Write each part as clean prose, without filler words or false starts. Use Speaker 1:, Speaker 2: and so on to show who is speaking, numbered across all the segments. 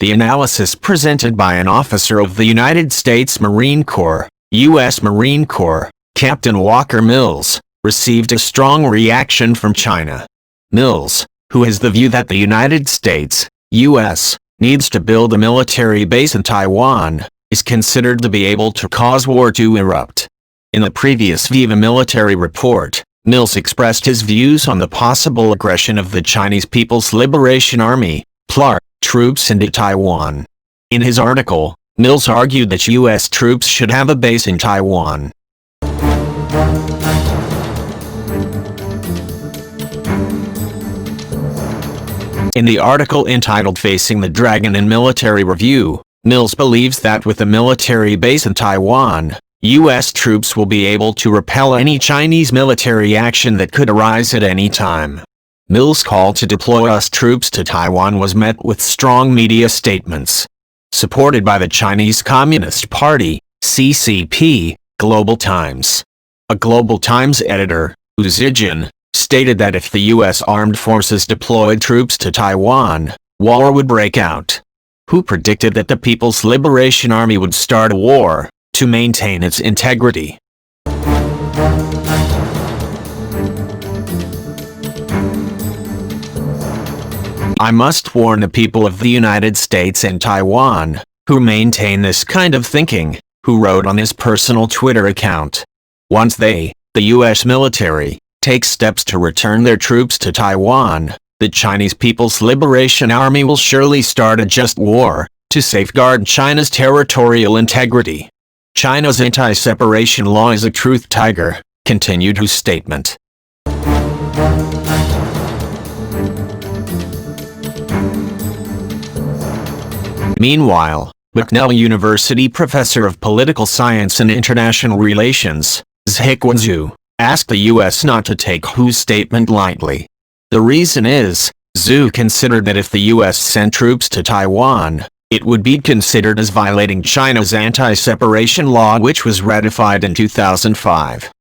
Speaker 1: The analysis presented by an officer of the United States Marine Corps, U.S. Marine Corps, Captain Walker Mills, received a strong reaction from China. Mills, who has the view that the United States, U.S., needs to build a military base in Taiwan, is considered to be able to cause war to erupt. In the previous VIVA Military report, Mills expressed his views on the possible aggression of the Chinese People's Liberation Army, PLAR, troops into Taiwan. In his article, Mills argued that U.S. troops should have a base in Taiwan. In the article entitled Facing the Dragon in Military Review, Mills believes that with a military base in Taiwan, U.S. troops will be able to repel any Chinese military action that could arise at any time. Mills' call to deploy U.S. troops to Taiwan was met with strong media statements. Supported by the Chinese Communist Party, CCP, Global Times. A Global Times editor, Hu Zijin, stated that if the U.S. armed forces deployed troops to Taiwan, war would break out. Hu predicted that the People's Liberation Army would start a war to maintain its integrity. I must warn the people of the United States and Taiwan, who maintain this kind of thinking, Hu wrote on his personal Twitter account. Once the U.S. military, take steps to return their troops to Taiwan, the Chinese People's Liberation Army will surely start a just war to safeguard China's territorial integrity. China's anti-separation law is a truth tiger, continued Hu's statement. Meanwhile, Bucknell University professor of political science and international relations, Zhiqian Zhu, asked the U.S. not to take Hu's statement lightly. The reason is, Zhu considered that if the U.S. sent troops to Taiwan, it would be considered as violating China's anti-separation law, which was ratified in 2005.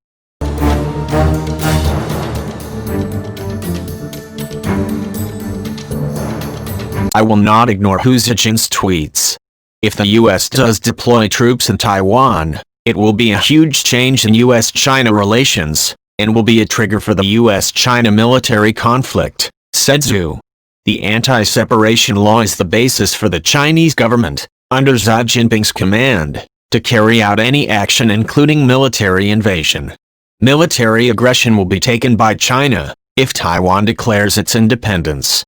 Speaker 1: I will not ignore Hu Zijin's tweets. If the U.S. does deploy troops in Taiwan, it will be a huge change in U.S.-China relations, and will be a trigger for the U.S.-China military conflict, said Zhu. The anti-separation law is the basis for the Chinese government, under Xi Jinping's command, to carry out any action including military invasion. Military aggression will be taken by China if Taiwan declares its independence.